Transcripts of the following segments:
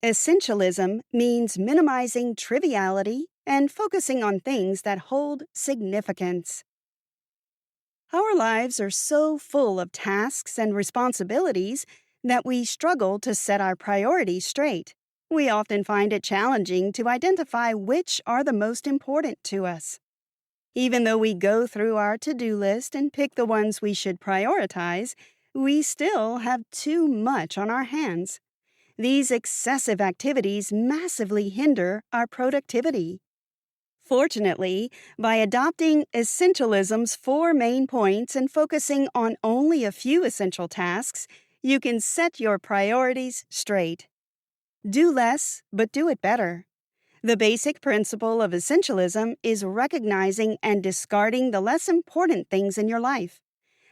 Essentialism means minimizing triviality and focusing on things that hold significance. Our lives are so full of tasks and responsibilities that we struggle to set our priorities straight. We often find it challenging to identify which are the most important to us. Even though we go through our to-do list and pick the ones we should prioritize, we still have too much on our hands. These excessive activities massively hinder our productivity. Fortunately, by adopting Essentialism's 4 main points and focusing on only a few essential tasks, you can set your priorities straight. Do less, but do it better. The basic principle of Essentialism is recognizing and discarding the less important things in your life.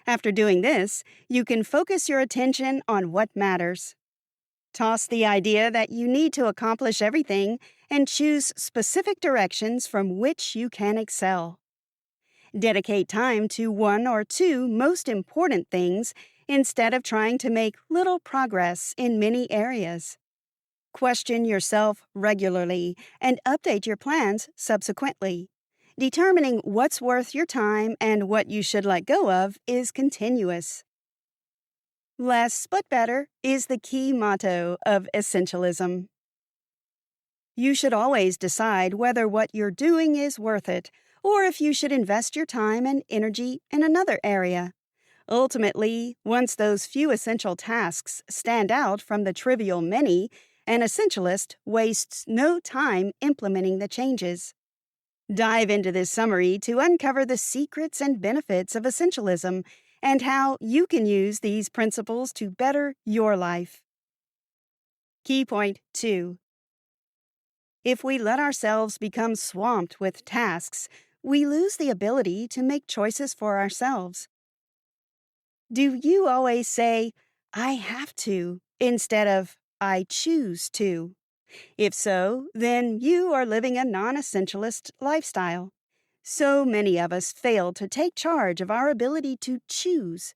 After doing this, you can focus your attention on what matters. Toss the idea that you need to accomplish everything and choose specific directions from which you can excel. Dedicate time to 1 or 2 most important things instead of trying to make little progress in many areas. Question yourself regularly and update your plans subsequently. Determining what's worth your time and what you should let go of is continuous. Less but better is the key motto of Essentialism. You should always decide whether what you're doing is worth it, or if you should invest your time and energy in another area. Ultimately, once those few essential tasks stand out from the trivial many, an essentialist wastes no time implementing the changes. Dive into this summary to uncover the secrets and benefits of Essentialism and how you can use these principles to better your life. Key point 2. If we let ourselves become swamped with tasks, we lose the ability to make choices for ourselves. Do you always say, "I have to," instead of "I choose to"? If so, then you are living a non-essentialist lifestyle. So many of us fail to take charge of our ability to choose.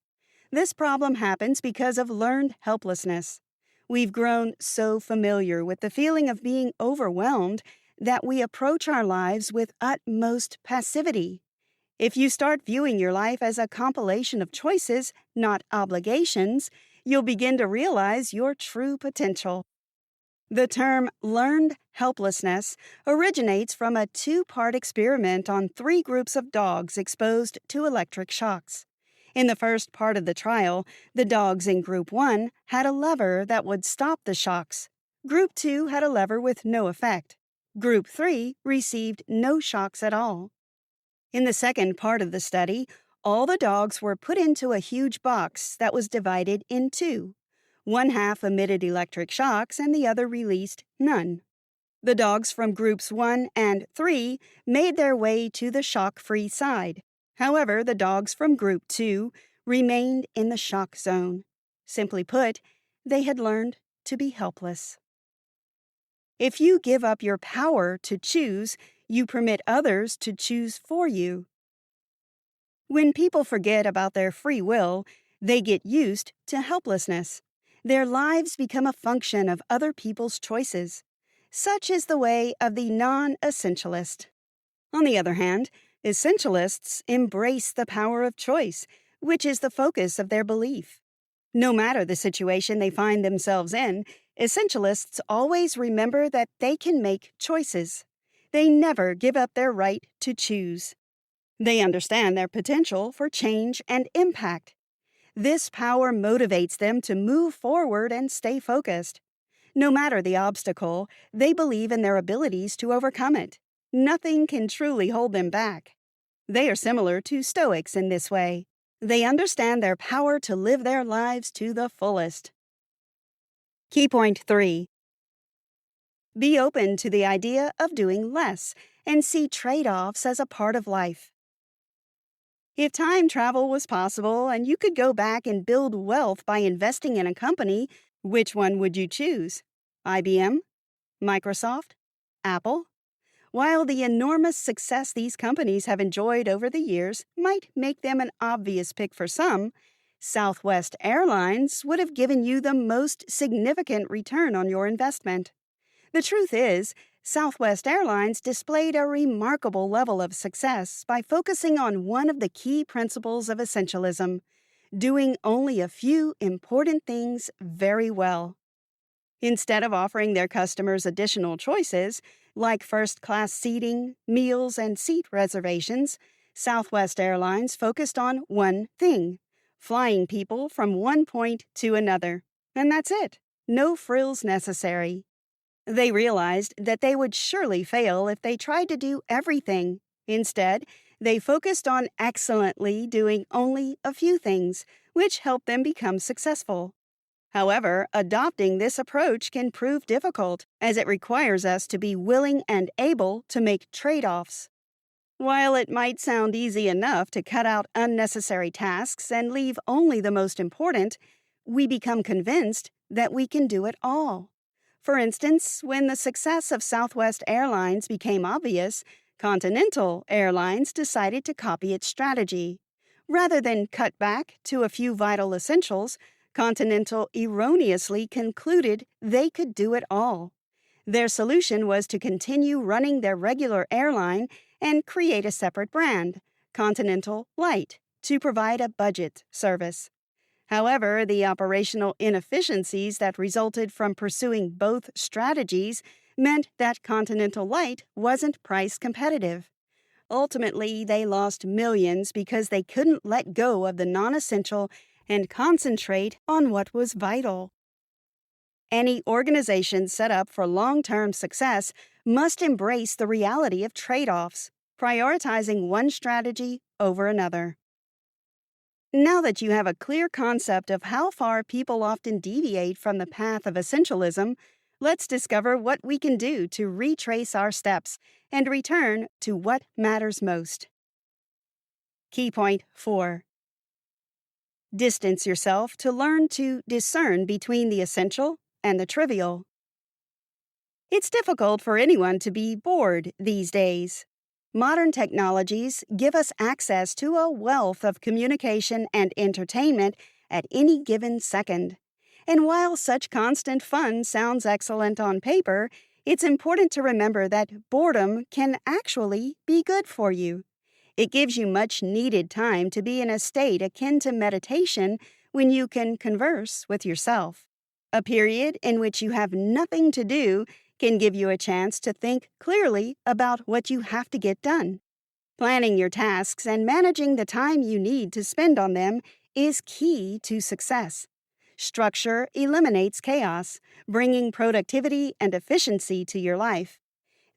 This problem happens because of learned helplessness. We've grown so familiar with the feeling of being overwhelmed that we approach our lives with utmost passivity. If you start viewing your life as a compilation of choices, not obligations, you'll begin to realize your true potential. The term learned helplessness originates from a 2-part experiment on 3 groups of dogs exposed to electric shocks. In the first part of the trial, the dogs in Group 1 had a lever that would stop the shocks. Group 2 had a lever with no effect. Group 3 received no shocks at all. In the second part of the study, all the dogs were put into a huge box that was divided in 2. One half emitted electric shocks and the other released none. The dogs from Groups 1 and 3 made their way to the shock-free side. However, the dogs from Group 2 remained in the shock zone. Simply put, they had learned to be helpless. If you give up your power to choose, you permit others to choose for you. When people forget about their free will, they get used to helplessness. Their lives become a function of other people's choices. Such is the way of the non-essentialist. On the other hand, essentialists embrace the power of choice, which is the focus of their belief. No matter the situation they find themselves in, essentialists always remember that they can make choices. They never give up their right to choose. They understand their potential for change and impact. This power motivates them to move forward and stay focused. No matter the obstacle, they believe in their abilities to overcome it. Nothing can truly hold them back. They are similar to Stoics in this way. They understand their power to live their lives to the fullest. Key point 3. Be open to the idea of doing less and see trade-offs as a part of life. If time travel was possible and you could go back and build wealth by investing in a company, which one would you choose? IBM? Microsoft? Apple? While the enormous success these companies have enjoyed over the years might make them an obvious pick for some, Southwest Airlines would have given you the most significant return on your investment. The truth is, Southwest Airlines displayed a remarkable level of success by focusing on one of the key principles of essentialism: doing only a few important things very well. Instead of offering their customers additional choices, like first class seating, meals, and seat reservations, Southwest Airlines focused on one thing: flying people from one point to another. And that's it. No frills necessary. They realized that they would surely fail if they tried to do everything. Instead, they focused on excellently doing only a few things, which helped them become successful. However, adopting this approach can prove difficult, as it requires us to be willing and able to make trade-offs. While it might sound easy enough to cut out unnecessary tasks and leave only the most important, we become convinced that we can do it all. For instance, when the success of Southwest Airlines became obvious, Continental Airlines decided to copy its strategy. Rather than cut back to a few vital essentials, Continental erroneously concluded they could do it all. Their solution was to continue running their regular airline and create a separate brand, Continental Light, to provide a budget service. However, the operational inefficiencies that resulted from pursuing both strategies meant that Continental Light wasn't price competitive. Ultimately, they lost millions because they couldn't let go of the non-essential and concentrate on what was vital. Any organization set up for long-term success must embrace the reality of trade-offs, prioritizing one strategy over another. Now that you have a clear concept of how far people often deviate from the path of essentialism, let's discover what we can do to retrace our steps and return to what matters most. Key point 4. Distance yourself to learn to discern between the essential and the trivial. It's difficult for anyone to be bored these days. Modern technologies give us access to a wealth of communication and entertainment at any given second. And while such constant fun sounds excellent on paper, it's important to remember that boredom can actually be good for you. It gives you much needed time to be in a state akin to meditation when you can converse with yourself. A period in which you have nothing to do can give you a chance to think clearly about what you have to get done. Planning your tasks and managing the time you need to spend on them is key to success. Structure eliminates chaos, bringing productivity and efficiency to your life.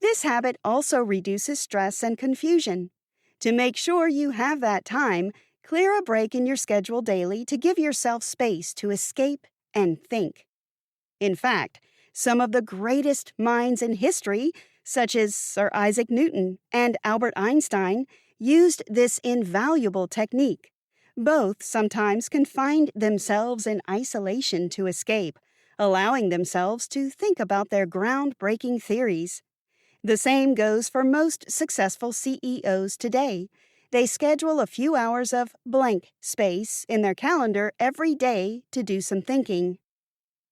This habit also reduces stress and confusion. To make sure you have that time, clear a break in your schedule daily to give yourself space to escape and think. In fact, some of the greatest minds in history, such as Sir Isaac Newton and Albert Einstein, used this invaluable technique. Both sometimes confined themselves in isolation to escape, allowing themselves to think about their groundbreaking theories. The same goes for most successful CEOs today. They schedule a few hours of blank space in their calendar every day to do some thinking.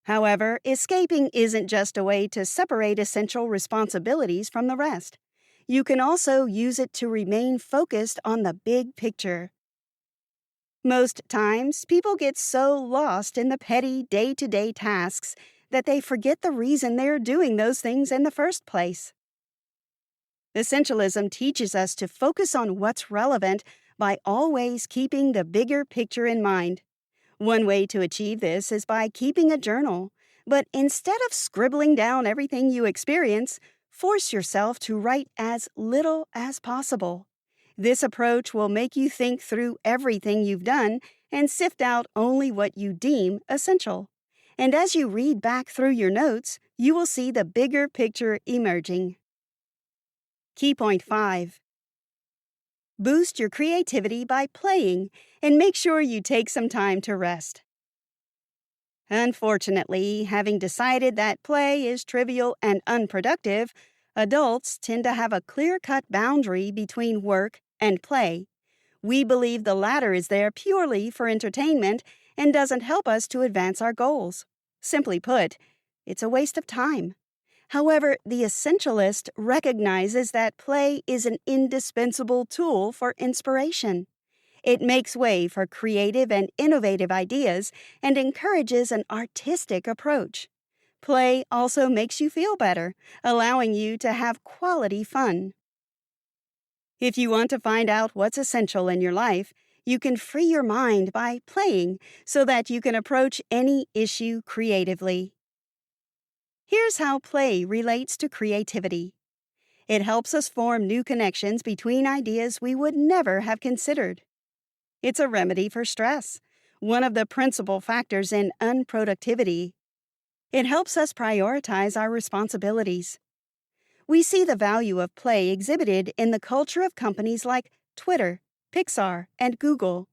However, escaping isn't just a way to separate essential responsibilities from the rest. You can also use it to remain focused on the big picture. Most times, people get so lost in the petty day-to-day tasks that they forget the reason they're doing those things in the first place. Essentialism teaches us to focus on what's relevant by always keeping the bigger picture in mind. One way to achieve this is by keeping a journal, but instead of scribbling down everything you experience, force yourself to write as little as possible. This approach will make you think through everything you've done and sift out only what you deem essential. And as you read back through your notes, you will see the bigger picture emerging. Key point 5. Boost your creativity by playing, and make sure you take some time to rest. Unfortunately, having decided that play is trivial and unproductive, adults tend to have a clear-cut boundary between work and play. We believe the latter is there purely for entertainment and doesn't help us to advance our goals. Simply put, it's a waste of time. However, the essentialist recognizes that play is an indispensable tool for inspiration. It makes way for creative and innovative ideas and encourages an artistic approach. Play also makes you feel better, allowing you to have quality fun. If you want to find out what's essential in your life, you can free your mind by playing so that you can approach any issue creatively. Here's how play relates to creativity. It helps us form new connections between ideas we would never have considered. It's a remedy for stress, one of the principal factors in unproductivity. It helps us prioritize our responsibilities. We see the value of play exhibited in the culture of companies like Twitter, Pixar, and Google.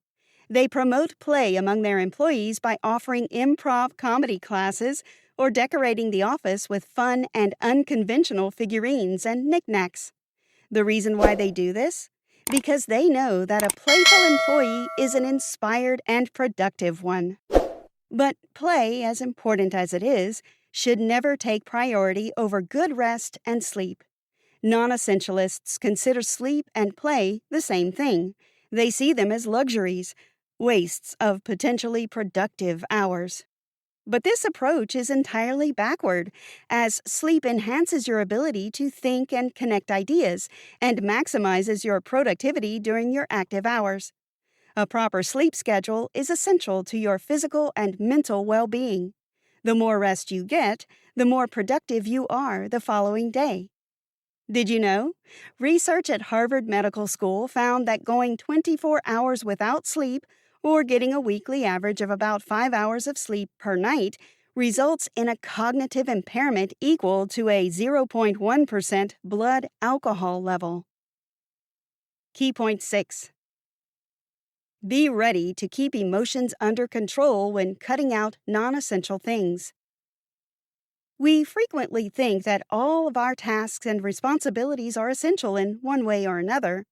They promote play among their employees by offering improv comedy classes or decorating the office with fun and unconventional figurines and knickknacks. The reason why they do this? Because they know that a playful employee is an inspired and productive one. But play, as important as it is, should never take priority over good rest and sleep. Non-essentialists consider sleep and play the same thing. They see them as luxuries, wastes of potentially productive hours. But this approach is entirely backward, as sleep enhances your ability to think and connect ideas and maximizes your productivity during your active hours. A proper sleep schedule is essential to your physical and mental well-being. The more rest you get, the more productive you are the following day. Did you know? Research at Harvard Medical School found that going 24 hours without sleep or getting a weekly average of about 5 hours of sleep per night results in a cognitive impairment equal to a 0.1% blood alcohol level. Key point 6. Be ready to keep emotions under control when cutting out non-essential things. We frequently think that all of our tasks and responsibilities are essential in one way or another.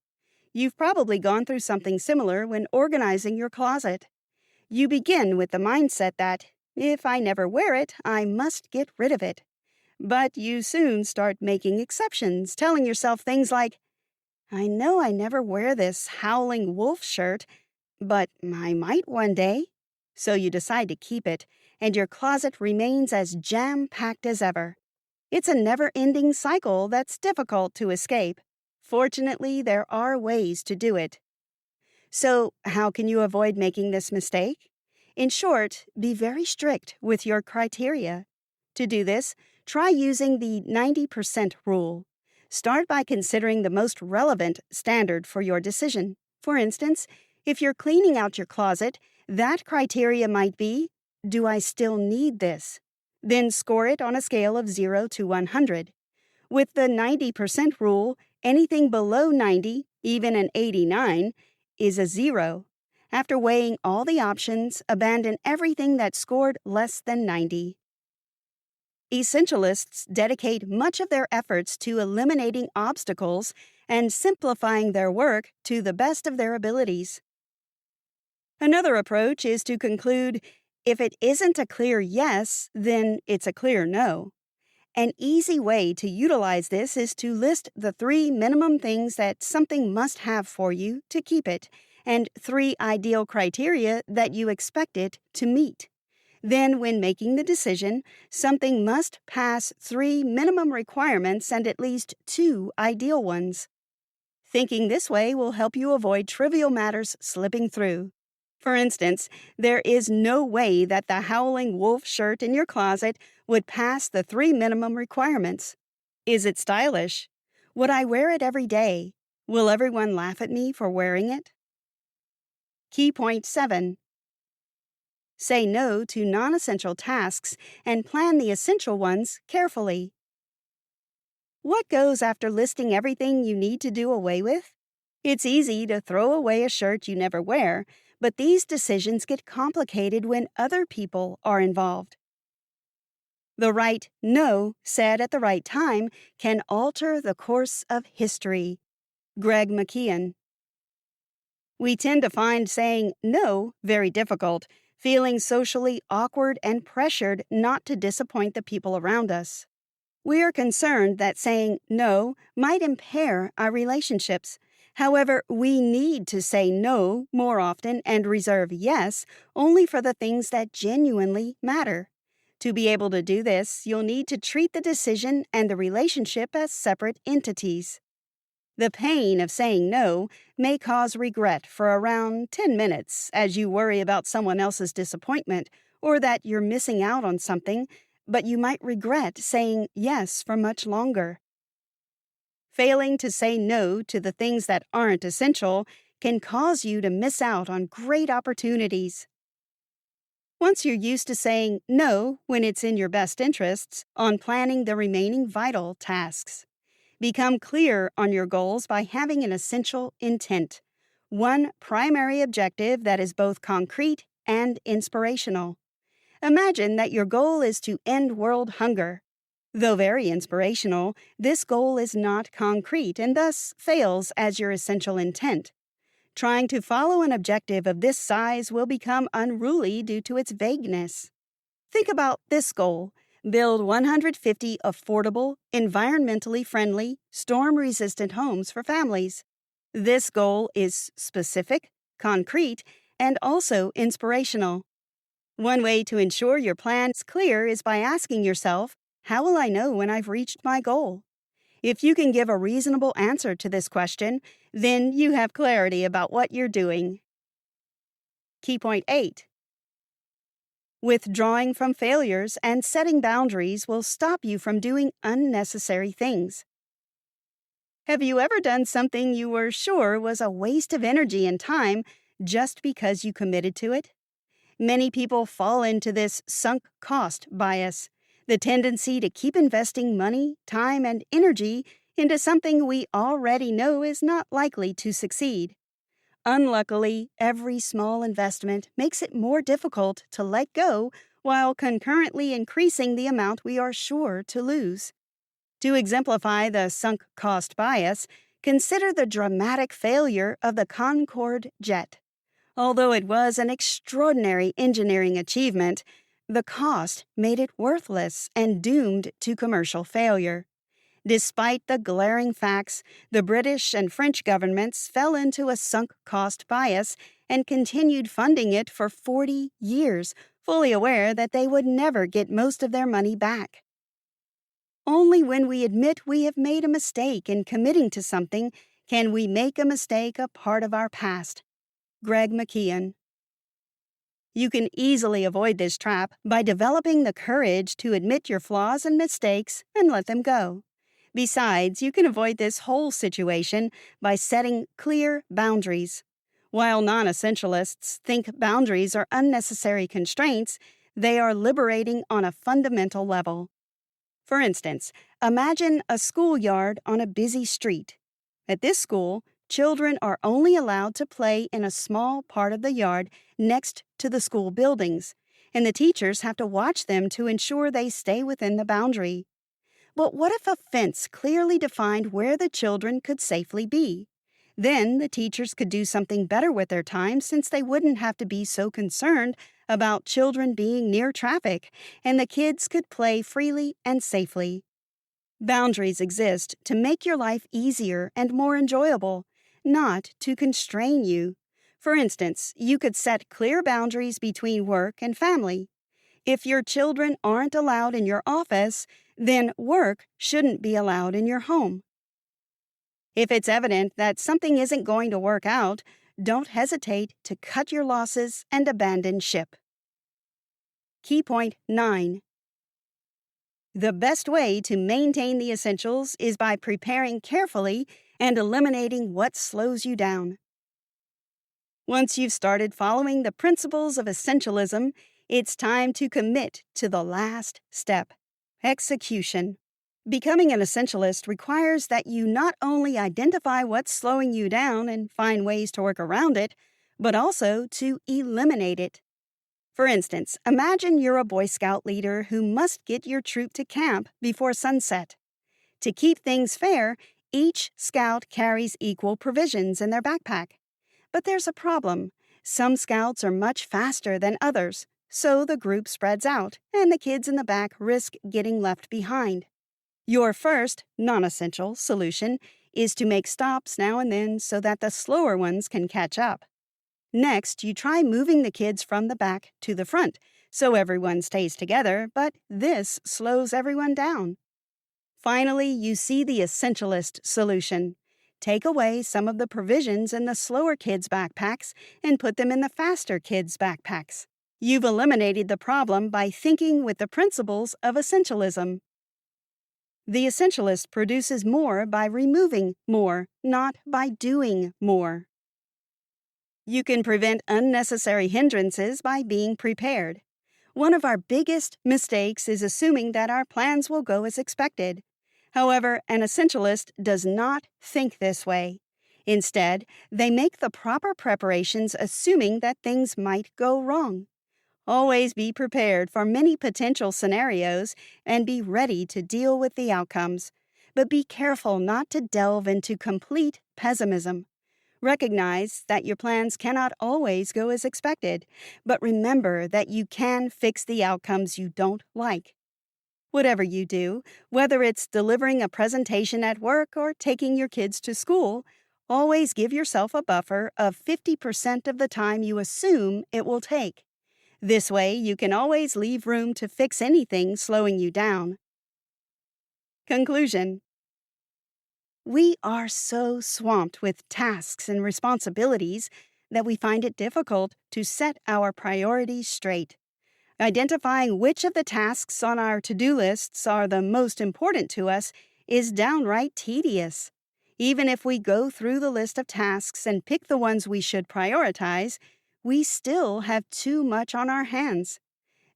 You've probably gone through something similar when organizing your closet. You begin with the mindset that, if I never wear it, I must get rid of it. But you soon start making exceptions, telling yourself things like, I know I never wear this howling wolf shirt, but I might one day. So you decide to keep it, and your closet remains as jam-packed as ever. It's a never-ending cycle that's difficult to escape. Fortunately, there are ways to do it. So, how can you avoid making this mistake? In short, be very strict with your criteria. To do this, try using the 90% rule. Start by considering the most relevant standard for your decision. For instance, if you're cleaning out your closet, that criteria might be, do I still need this? Then score it on a scale of 0 to 100. With the 90% rule, anything below 90, even an 89, is a 0. After weighing all the options, abandon everything that scored less than 90. Essentialists dedicate much of their efforts to eliminating obstacles and simplifying their work to the best of their abilities. Another approach is to conclude, if it isn't a clear yes, then it's a clear no. An easy way to utilize this is to list the 3 minimum things that something must have for you to keep it, and 3 ideal criteria that you expect it to meet. Then, when making the decision, something must pass 3 minimum requirements and at least 2 ideal ones. Thinking this way will help you avoid trivial matters slipping through. For instance, there is no way that the howling wolf shirt in your closet would pass the 3 minimum requirements. Is it stylish? Would I wear it every day? Will everyone laugh at me for wearing it? Key point 7. Say no to non-essential tasks and plan the essential ones carefully. What goes after listing everything you need to do away with? It's easy to throw away a shirt you never wear, but these decisions get complicated when other people are involved. The right no said at the right time can alter the course of history. McKeown. We tend to find saying no very difficult, feeling socially awkward and pressured not to disappoint the people around us. We are concerned that saying no might impair our relationships. However, we need to say no more often and reserve yes only for the things that genuinely matter. To be able to do this, you'll need to treat the decision and the relationship as separate entities. The pain of saying no may cause regret for around 10 minutes as you worry about someone else's disappointment or that you're missing out on something, but you might regret saying yes for much longer. Failing to say no to the things that aren't essential can cause you to miss out on great opportunities. Once you're used to saying no when it's in your best interests on planning the remaining vital tasks. Become clear on your goals by having an essential intent, one primary objective that is both concrete and inspirational. Imagine that your goal is to end world hunger. Though very inspirational, this goal is not concrete and thus fails as your essential intent. Trying to follow an objective of this size will become unruly due to its vagueness. Think about this goal. Build 150 affordable, environmentally friendly, storm-resistant homes for families. This goal is specific, concrete, and also inspirational. One way to ensure your plan is clear is by asking yourself, how will I know when I've reached my goal? If you can give a reasonable answer to this question, then you have clarity about what you're doing. Key point 8. Withdrawing from failures and setting boundaries will stop you from doing unnecessary things. Have you ever done something you were sure was a waste of energy and time just because you committed to it? Many people fall into this sunk cost bias, the tendency to keep investing money, time, and energy into something we already know is not likely to succeed. Unluckily, every small investment makes it more difficult to let go while concurrently increasing the amount we are sure to lose. To exemplify the sunk cost bias, consider the dramatic failure of the Concorde jet. Although it was an extraordinary engineering achievement, the cost made it worthless and doomed to commercial failure. Despite the glaring facts, the British and French governments fell into a sunk cost bias and continued funding it for 40 years, fully aware that they would never get most of their money back. Only when we admit we have made a mistake in committing to something can we make a mistake a part of our past. McKeown. You can easily avoid this trap by developing the courage to admit your flaws and mistakes and let them go. Besides, you can avoid this whole situation by setting clear boundaries. While non-essentialists think boundaries are unnecessary constraints, they are liberating on a fundamental level. For instance, imagine a schoolyard on a busy street. At this school, children are only allowed to play in a small part of the yard next to the school buildings, and the teachers have to watch them to ensure they stay within the boundary. But what if a fence clearly defined where the children could safely be? Then the teachers could do something better with their time since they wouldn't have to be so concerned about children being near traffic, and the kids could play freely and safely. Boundaries exist to make your life easier and more enjoyable, not to constrain you. For instance, you could set clear boundaries between work and family. If your children aren't allowed in your office, then work shouldn't be allowed in your home. If it's evident that something isn't going to work out, don't hesitate to cut your losses and abandon ship. Key point 9. The best way to maintain the essentials is by preparing carefully and eliminating what slows you down. Once you've started following the principles of essentialism, it's time to commit to the last step: execution. Becoming an essentialist requires that you not only identify what's slowing you down and find ways to work around it, but also to eliminate it. For instance, imagine you're a Boy Scout leader who must get your troop to camp before sunset. To keep things fair, each scout carries equal provisions in their backpack. But there's a problem. Some scouts are much faster than others, so the group spreads out, and the kids in the back risk getting left behind. Your first, non essential solution is to make stops now and then so that the slower ones can catch up. Next, you try moving the kids from the back to the front so everyone stays together, but this slows everyone down. Finally, you see the essentialist solution. Take away some of the provisions in the slower kids' backpacks and put them in the faster kids' backpacks. You've eliminated the problem by thinking with the principles of essentialism. The essentialist produces more by removing more, not by doing more. You can prevent unnecessary hindrances by being prepared. One of our biggest mistakes is assuming that our plans will go as expected. However, an essentialist does not think this way. Instead, they make the proper preparations assuming that things might go wrong. Always be prepared for many potential scenarios and be ready to deal with the outcomes. But be careful not to delve into complete pessimism. Recognize that your plans cannot always go as expected, but remember that you can fix the outcomes you don't like. Whatever you do, whether it's delivering a presentation at work or taking your kids to school, always give yourself a buffer of 50% of the time you assume it will take. This way, you can always leave room to fix anything slowing you down. Conclusion. We are so swamped with tasks and responsibilities that we find it difficult to set our priorities straight. Identifying which of the tasks on our to-do lists are the most important to us is downright tedious. Even if we go through the list of tasks and pick the ones we should prioritize, we still have too much on our hands.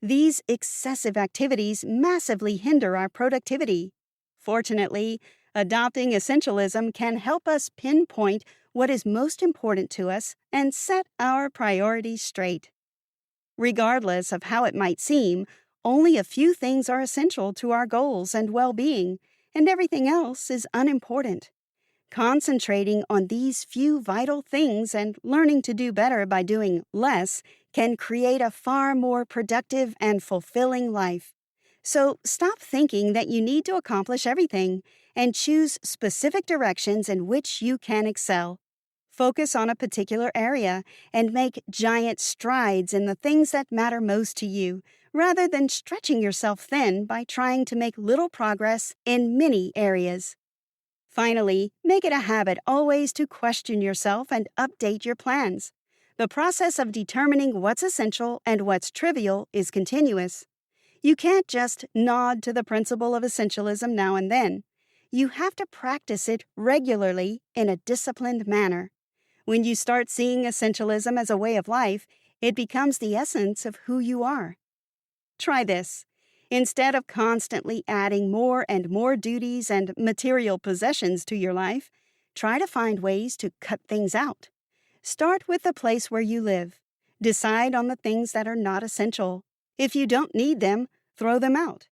These excessive activities massively hinder our productivity. Fortunately, adopting essentialism can help us pinpoint what is most important to us and set our priorities straight. Regardless of how it might seem, only a few things are essential to our goals and well-being, and everything else is unimportant. Concentrating on these few vital things and learning to do better by doing less can create a far more productive and fulfilling life. So stop thinking that you need to accomplish everything and choose specific directions in which you can excel. Focus on a particular area and make giant strides in the things that matter most to you, rather than stretching yourself thin by trying to make little progress in many areas. Finally, make it a habit always to question yourself and update your plans. The process of determining what's essential and what's trivial is continuous. You can't just nod to the principle of essentialism now and then. You have to practice it regularly in a disciplined manner. When you start seeing essentialism as a way of life, it becomes the essence of who you are. Try this. Instead of constantly adding more and more duties and material possessions to your life, try to find ways to cut things out. Start with the place where you live. Decide on the things that are not essential. If you don't need them, throw them out.